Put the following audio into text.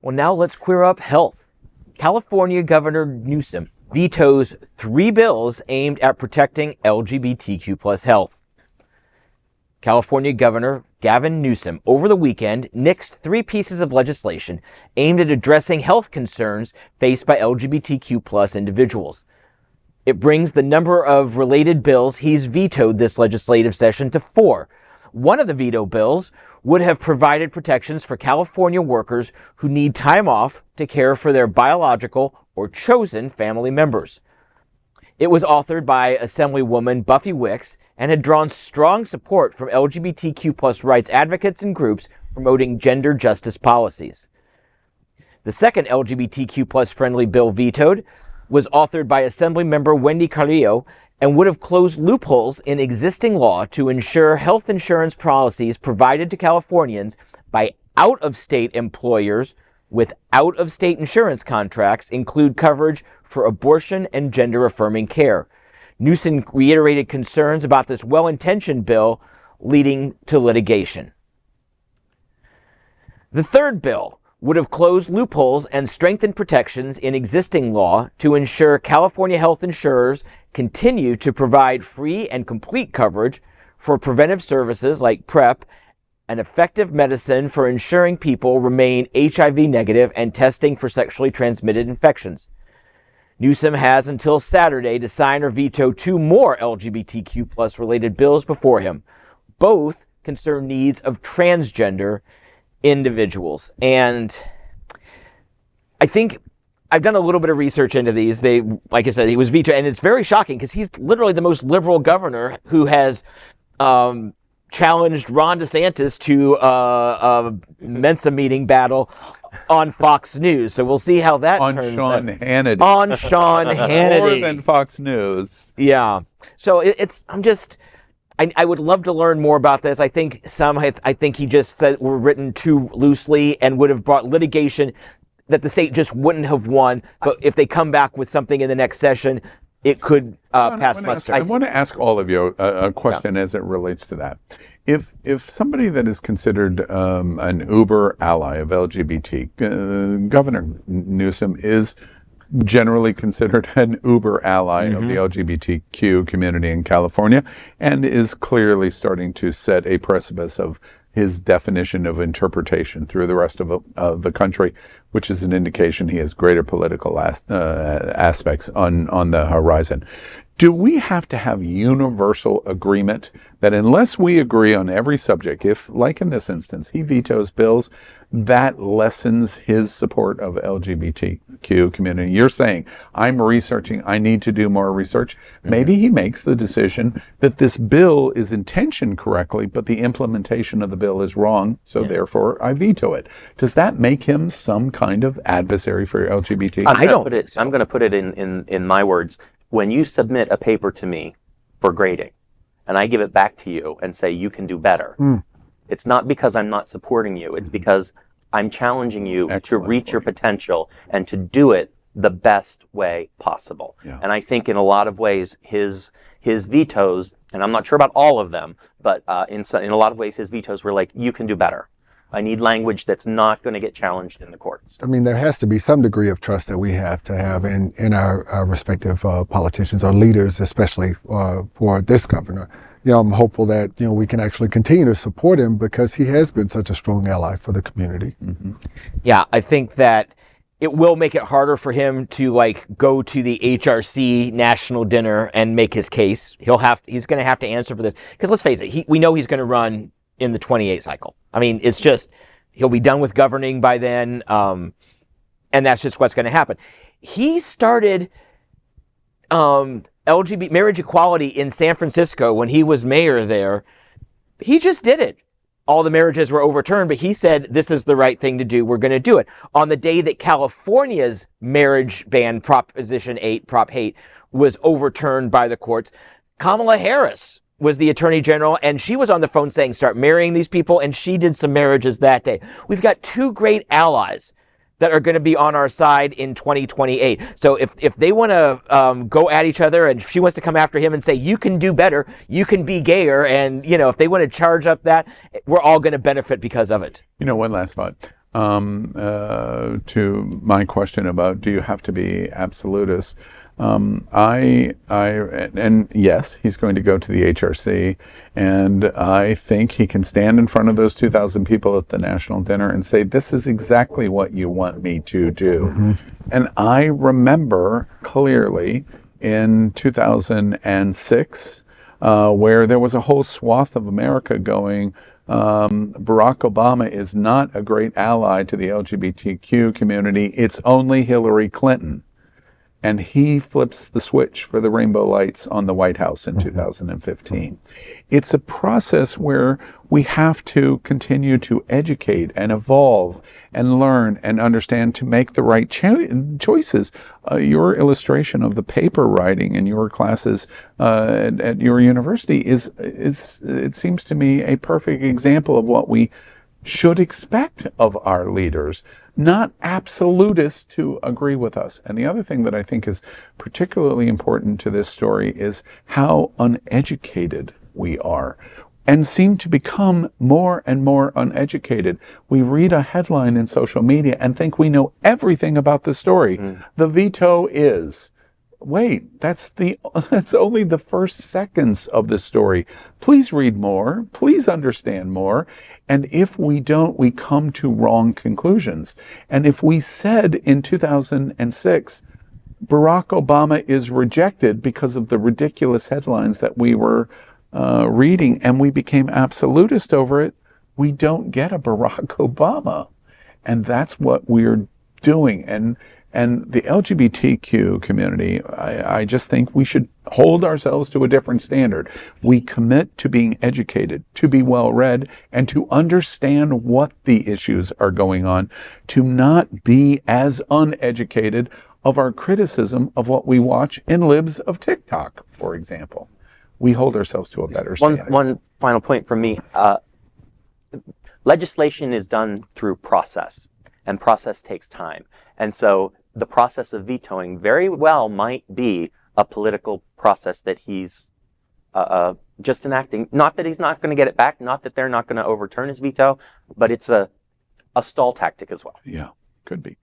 Well, now let's queer up health. California Governor Newsom vetoes 3 bills aimed at protecting LGBTQ+ health. California Governor Gavin Newsom over the weekend nixed 3 pieces of legislation aimed at addressing health concerns faced by LGBTQ+ individuals. It brings the number of related bills he's vetoed this legislative session to 4. One of the veto bills would have provided protections for California workers who need time off to care for their biological or chosen family members. It was authored by Assemblywoman Buffy Wicks and had drawn strong support from LGBTQ+ rights advocates and groups promoting gender justice policies. The second LGBTQ+-friendly bill vetoed was authored by Assembly-Member Wendy Carrillo and would have closed loopholes in existing law to ensure health insurance policies provided to Californians by out-of-state employers with out-of-state insurance contracts include coverage for abortion and gender-affirming care. Newsom reiterated concerns about this well-intentioned bill leading to litigation. The third bill would have closed loopholes and strengthened protections in existing law to ensure California health insurers continue to provide free and complete coverage for preventive services like PrEP and effective medicine for ensuring people remain HIV-negative and testing for sexually transmitted infections. Newsom has until Saturday to sign or veto 2 more LGBTQ+ related bills before him. Both concern needs of transgender individuals. And I think I've done a little bit of research into these. Like I said, he was vetoed, and it's very shocking because he's literally the most liberal governor who has challenged Ron DeSantis to a Mensa meeting battle on Fox News. So we'll see how that turns out. On Sean Hannity. On Sean Hannity. More than Fox News. Yeah. So I would love to learn more about this. I think he just said were written too loosely and would have brought litigation that the state just wouldn't have won. But if they come back with something in the next session, it could pass muster. I want to ask all of you a question as it relates to that. If somebody that is considered an uber ally of LGBT, Governor Newsom is generally considered an uber ally of the LGBTQ community in California and is clearly starting to set a precipice of his definition of interpretation through the rest of the country, which is an indication he has greater political aspects on the horizon. Do we have to have universal agreement that unless we agree on every subject, if, like in this instance, he vetoes bills, that lessens his support of LGBTQ community? You're saying, I'm researching, I need to do more research. Maybe he makes the decision that this bill is intentioned correctly, but the implementation of the bill is wrong, so therefore I veto it. Does that make him some kind of adversary for LGBT? I'm going to put it in my words. When you submit a paper to me for grading, and I give it back to you and say you can do better, it's not because I'm not supporting you. It's because I'm challenging you to reach your potential and to do it the best way possible. Yeah. And I think in a lot of ways his vetoes, and I'm not sure about all of them, but in a lot of ways his vetoes were like, you can do better. I need language that's not going to get challenged in the courts. I mean, there has to be some degree of trust that we have to have in our respective politicians or leaders, especially for this governor. You know, I'm hopeful that, you know, we can actually continue to support him because he has been such a strong ally for the community. Yeah, I think that it will make it harder for him to go to the HRC national dinner and make his case. He's going to have to answer for this because let's face it, we know he's going to run in the 28 cycle. I mean, it's just, he'll be done with governing by then. And that's just what's going to happen. He started LGBT marriage equality in San Francisco when he was mayor there. He just did it. All the marriages were overturned, but he said, this is the right thing to do. We're going to do it. On the day that California's marriage ban, Proposition 8, Prop 8, was overturned by the courts, Kamala Harris was the attorney general, and she was on the phone saying, start marrying these people, and she did some marriages that day. We've got 2 great allies that are going to be on our side in 2028. So if they want to go at each other, and she wants to come after him and say, you can do better, you can be gayer, and, you know, if they want to charge up that, we're all going to benefit because of it. You know, one last thought. to my question about do you have to be absolutist, and yes, he's going to go to the HRC, and I think he can stand in front of those 2,000 people at the national dinner and say, this is exactly what you want me to do. Mm-hmm. And I remember clearly in 2006, where there was a whole swath of America going, Barack Obama is not a great ally to the LGBTQ community. It's only Hillary Clinton. And he flips the switch for the rainbow lights on the White House in 2015. It's a process where we have to continue to educate and evolve and learn and understand to make the right choices. Your illustration of the paper writing in your classes at your university is, it seems to me, a perfect example of what we should expect of our leaders, not absolutists to agree with us. And the other thing that I think is particularly important to this story is how uneducated we are and seem to become more and more uneducated. We read a headline in social media and think we know everything about the story. The veto is. Wait, that's only the first seconds of the story. Please read more. Please understand more. And if we don't, we come to wrong conclusions. And if we said in 2006, Barack Obama is rejected because of the ridiculous headlines that we were reading, and we became absolutist over it, we don't get a Barack Obama. And that's what we're doing. And the LGBTQ community, I just think we should hold ourselves to a different standard. We commit to being educated, to be well-read, and to understand what the issues are going on, to not be as uneducated of our criticism of what we watch in libs of TikTok, for example. We hold ourselves to a better standard. One final point from me. Legislation is done through process, and process takes time. And so the process of vetoing very well might be a political process that he's just enacting. Not that he's not going to get it back, not that they're not going to overturn his veto, but it's a stall tactic as well. Yeah, could be.